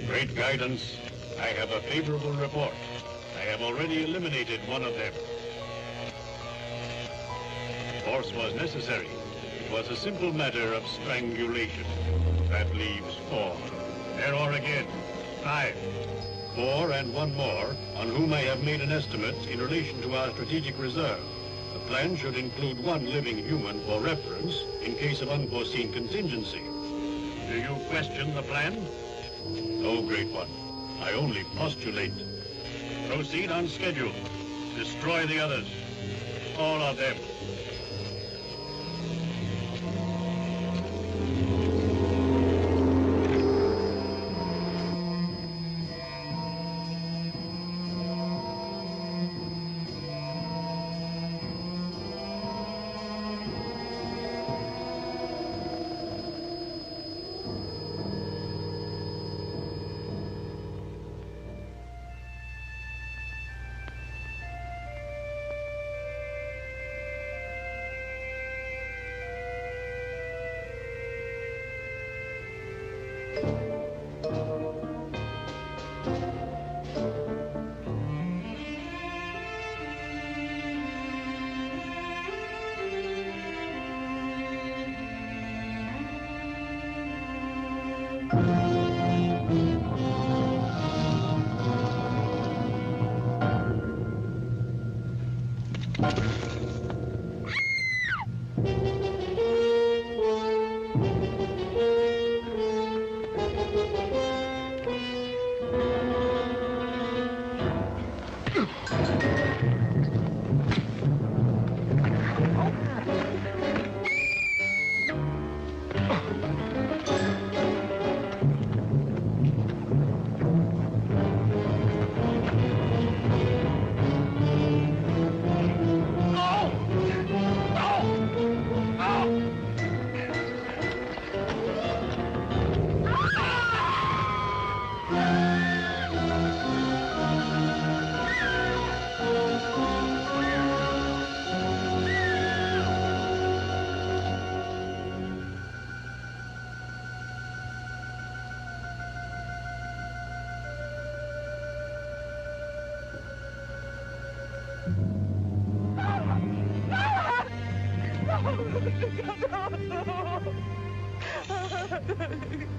[SPEAKER 9] Great guidance. I have a favorable report. I have already eliminated one of them. Force was necessary. It was a simple matter of strangulation. That leaves 4. There are again 5. 4 and one more, on whom I have made an estimate in relation to our strategic reserve. The plan should include 1 living human for reference in case of unforeseen contingency. Do you question the plan? No, Great One. I only postulate. Proceed on schedule. Destroy the others. All of them.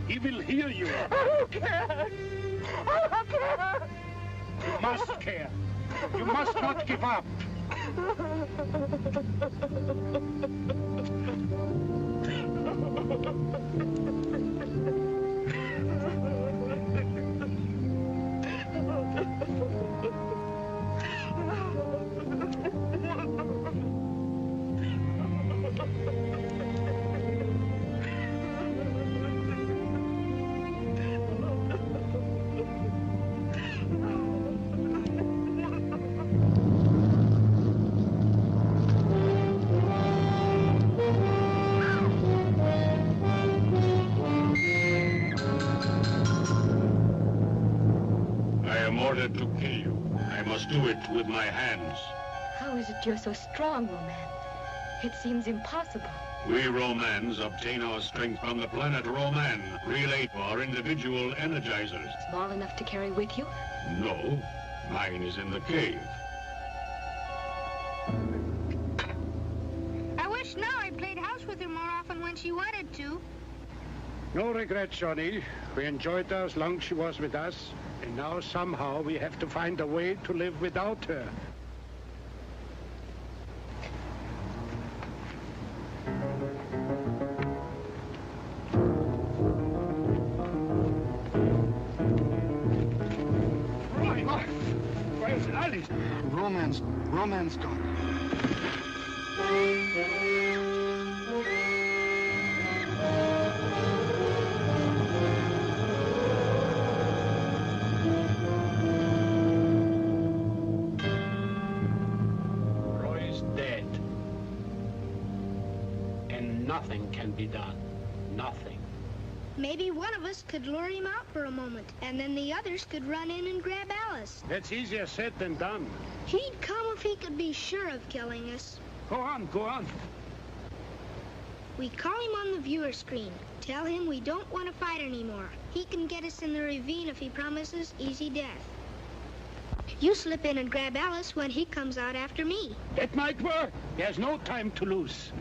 [SPEAKER 5] He will hear you.
[SPEAKER 8] I don't care. I don't care.
[SPEAKER 5] You must care. You must not give up.
[SPEAKER 9] am ordered to kill you. I must do it with my hands.
[SPEAKER 10] How is it you're so strong, Roman? It seems impossible.
[SPEAKER 9] We Romans obtain our strength from the planet Roman, relate our individual energizers.
[SPEAKER 10] Small enough to carry with you?
[SPEAKER 9] No, mine is in the cave.
[SPEAKER 4] I wish now I played house with her more often when she wanted to.
[SPEAKER 5] No regrets, Johnny. We enjoyed her as long as she was with us, and now somehow we have to find a way to live without her. Where's Alice?
[SPEAKER 6] Roman's gone.
[SPEAKER 5] Roy's dead. And nothing can be done. Nothing.
[SPEAKER 4] Maybe one of us could lure him out for a moment, and then the others could run in and grab Alice.
[SPEAKER 5] That's easier said than done.
[SPEAKER 4] He'd come if he could be sure of killing us.
[SPEAKER 5] Go on, go on.
[SPEAKER 4] We call him on the viewer screen. Tell him we don't want to fight anymore. He can get us in the ravine if he promises easy death. You slip in and grab Alice when he comes out after me.
[SPEAKER 5] That might work. There's no time to lose.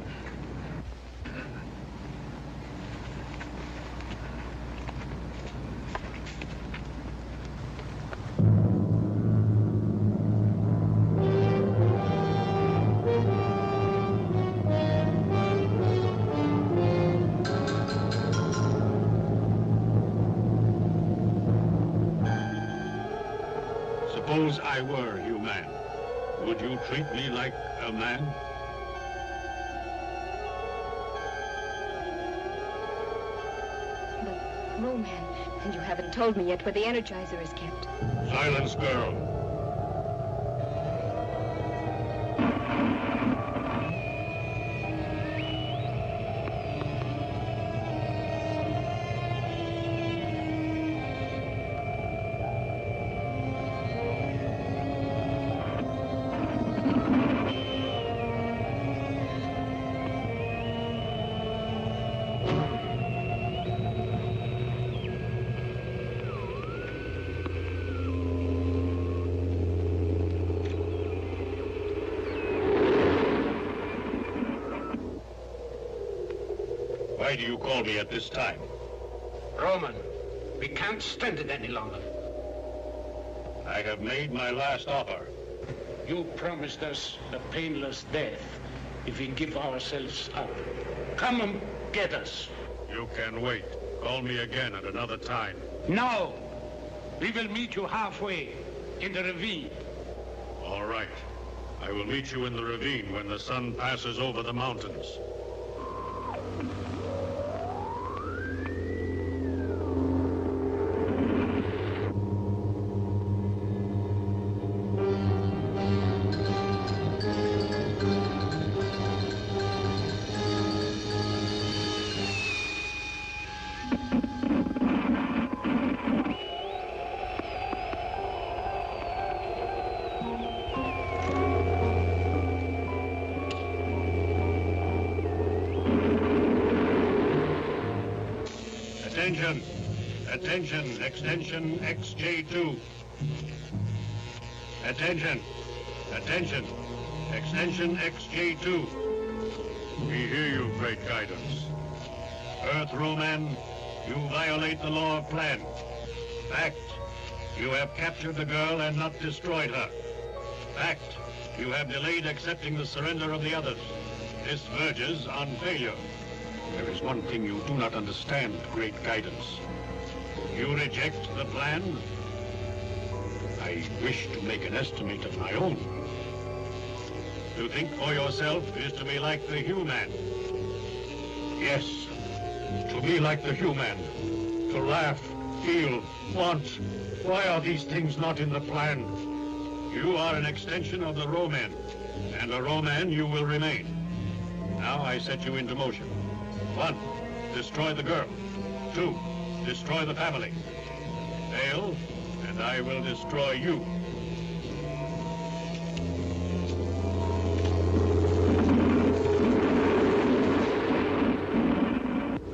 [SPEAKER 9] Suppose I were human. Would you treat me like a man?
[SPEAKER 10] But, Roman, and you haven't told me yet where the Energizer is kept.
[SPEAKER 9] Silence, girl. Why do you call me at this time?
[SPEAKER 5] Roman, we can't stand it any longer.
[SPEAKER 9] I have made my last offer.
[SPEAKER 5] You promised us a painless death if we give ourselves up. Come and get us.
[SPEAKER 9] You can wait. Call me again at another time.
[SPEAKER 5] No! We will meet you halfway, in the ravine.
[SPEAKER 9] All right. I will meet you in the ravine when the sun passes over the mountains. Attention! Attention! Extension XJ2. Attention! Attention! Extension XJ2. We hear you, Great Guidance. Earth Roman, you violate the law of plan. Fact, you have captured the girl and not destroyed her. Fact, you have delayed accepting the surrender of the others. This verges on failure. There is one thing you do not understand, Great Guidance. You reject the plan? I wish to make an estimate of my own. To think for yourself is to be like the human. Yes, to be like the human. To laugh, feel, want. Why are these things not in the plan? You are an extension of the Roman, and a Roman you will remain. Now I set you into motion. 1, destroy the girl. 2, destroy the family. Fail, and and I will destroy you.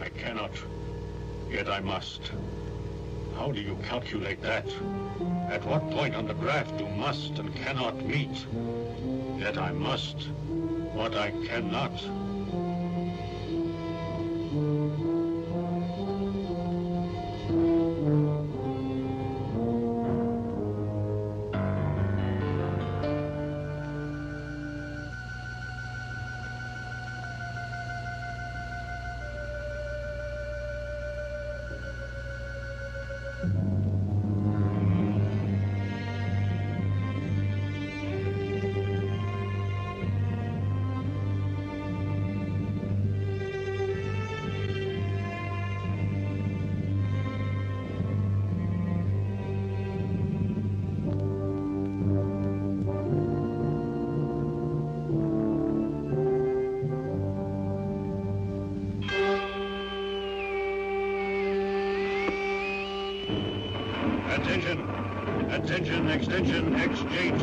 [SPEAKER 9] I cannot, yet I must. How do you calculate that? At what point on the graph do must and cannot meet? Yet I must what I cannot. Attention! Attention, extension XJ2.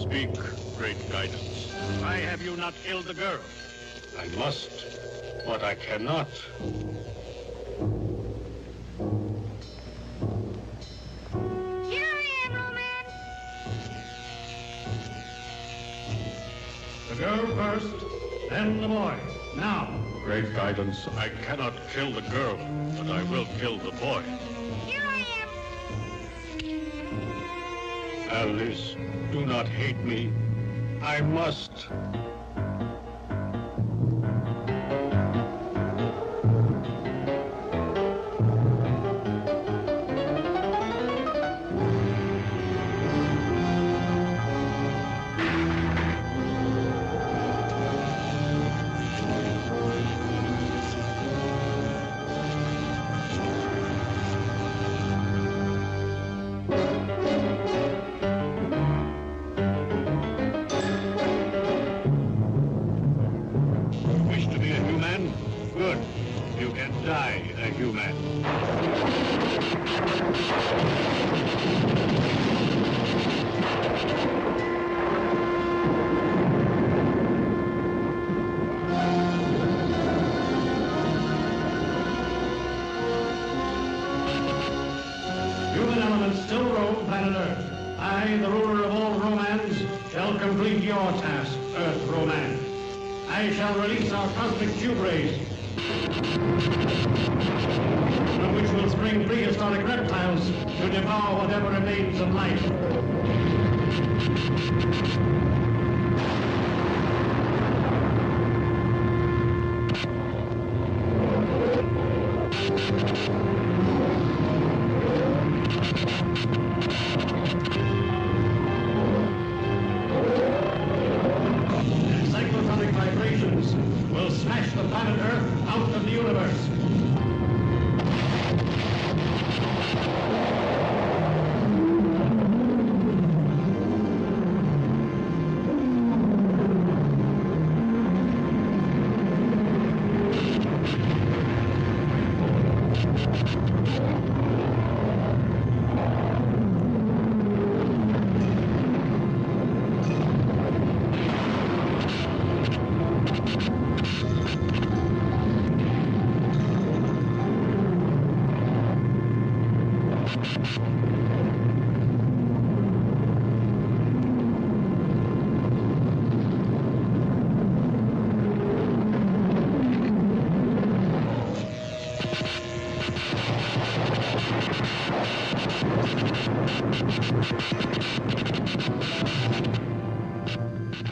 [SPEAKER 9] Speak, great guidance. Why have you not killed the girl? I must, but I cannot.
[SPEAKER 5] The girl first, then the boy. Now.
[SPEAKER 9] Great guidance, I cannot kill the girl, but I will kill the boy.
[SPEAKER 4] Here I am.
[SPEAKER 9] Alice, do not hate me. I must. Good. You can die a human.
[SPEAKER 5] Human elements still roam planet Earth. I, the ruler of all romance, shall complete your task, Earth Romance. I shall release our cosmic tube rays, from which will spring prehistoric reptiles to devour whatever remains of life. Cyclotronic vibrations will smash the planet Earth out of the universe.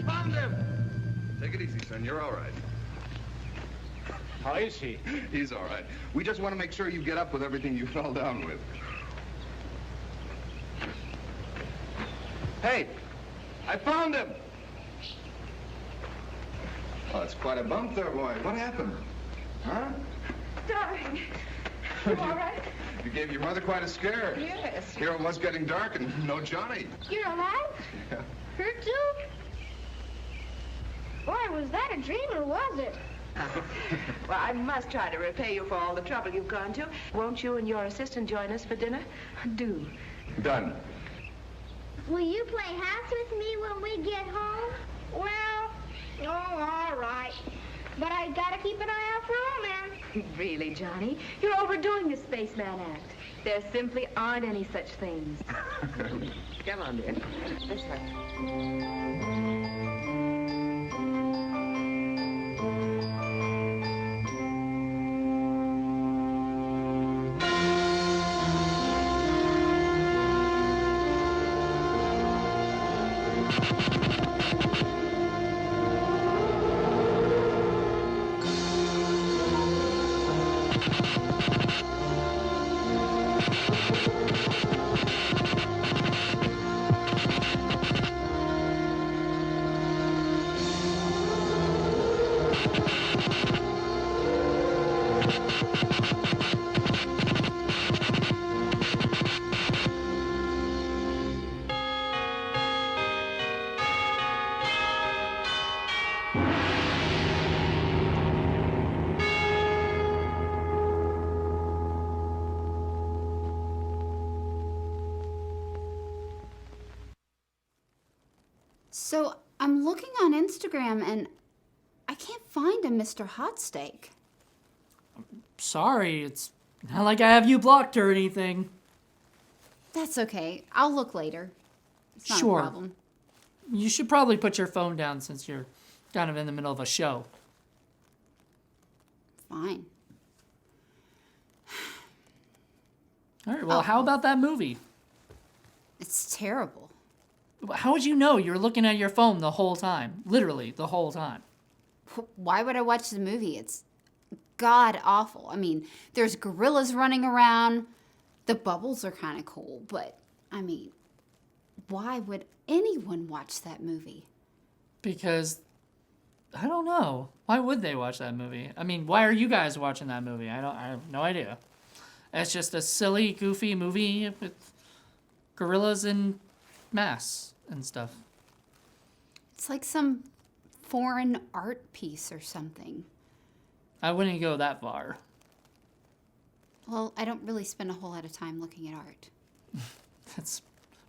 [SPEAKER 6] Found him! Take it easy, son. You're all right.
[SPEAKER 9] How is he?
[SPEAKER 6] He's all right. We just want to make sure you get up with everything you fell down with. Hey! I found him! Oh, it's quite a bump there, boy. What happened? Huh?
[SPEAKER 10] Darling, you all right?
[SPEAKER 6] You gave your mother quite a scare.
[SPEAKER 10] Yes.
[SPEAKER 6] Here it was getting dark and no Johnny.
[SPEAKER 4] You're alive?
[SPEAKER 6] Yeah.
[SPEAKER 4] Hurt? was that a dream or was it?
[SPEAKER 8] Well, I must try to repay you for all the trouble you've gone to. Won't you and your assistant join us for dinner?
[SPEAKER 10] Do.
[SPEAKER 6] Done.
[SPEAKER 4] Will you play house with me when we get home? Well, all right. But I gotta keep an eye out for old man.
[SPEAKER 10] Really, Johnny? You're overdoing the spaceman act. There simply aren't any such things.
[SPEAKER 8] Come on, dear. This way.
[SPEAKER 1] So I'm looking on Instagram and I can't find a Mr. Hot Steak.
[SPEAKER 2] Sorry, it's not like I have you blocked or anything.
[SPEAKER 1] That's okay. I'll look later. It's not
[SPEAKER 2] Sure.
[SPEAKER 1] a problem.
[SPEAKER 2] You should probably put your phone down since you're kind of in the middle of a show.
[SPEAKER 1] Fine.
[SPEAKER 2] All right, well, how about that movie?
[SPEAKER 1] It's terrible.
[SPEAKER 2] How would you know you were looking at your phone the whole time? Literally, the whole time.
[SPEAKER 1] Why would I watch the movie? It's god awful. I mean, there's gorillas running around. The bubbles are kind of cool, but I mean, why would anyone watch that movie?
[SPEAKER 2] Because, I don't know. Why would they watch that movie? I mean, why are you guys watching that movie? I have no idea. It's just a silly, goofy movie with gorillas and masks and stuff.
[SPEAKER 1] It's like some foreign art piece or something.
[SPEAKER 2] I wouldn't go that far.
[SPEAKER 1] Well, I don't really spend a whole lot of time looking at art.
[SPEAKER 2] That's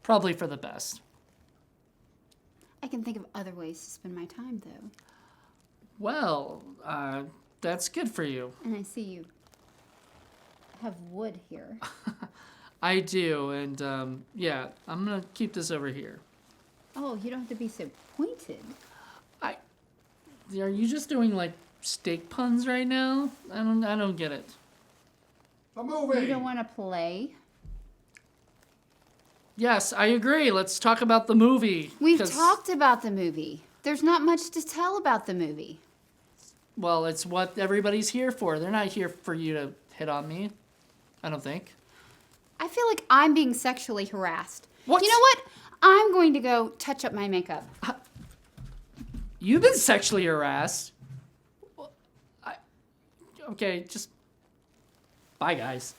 [SPEAKER 2] probably for the best.
[SPEAKER 1] I can think of other ways to spend my time, though.
[SPEAKER 2] Well, that's good for you.
[SPEAKER 1] And I see you have wood here.
[SPEAKER 2] I do, and yeah, I'm gonna keep this over here.
[SPEAKER 1] Oh, you don't have to be so pointed.
[SPEAKER 2] Are you just doing like steak puns right now? I don't get it.
[SPEAKER 3] The movie.
[SPEAKER 1] You don't want to play?
[SPEAKER 2] Yes, I agree. Let's talk about the movie.
[SPEAKER 1] We've
[SPEAKER 2] 'cause,
[SPEAKER 1] talked about the movie. There's not much to tell about the movie.
[SPEAKER 2] Well, it's what everybody's here for. They're not here for you to hit on me. I don't think.
[SPEAKER 1] I feel like I'm being sexually harassed.
[SPEAKER 2] What?
[SPEAKER 1] You know what? I'm going to go touch up my makeup.
[SPEAKER 2] You've been sexually harassed. Okay, just bye, guys.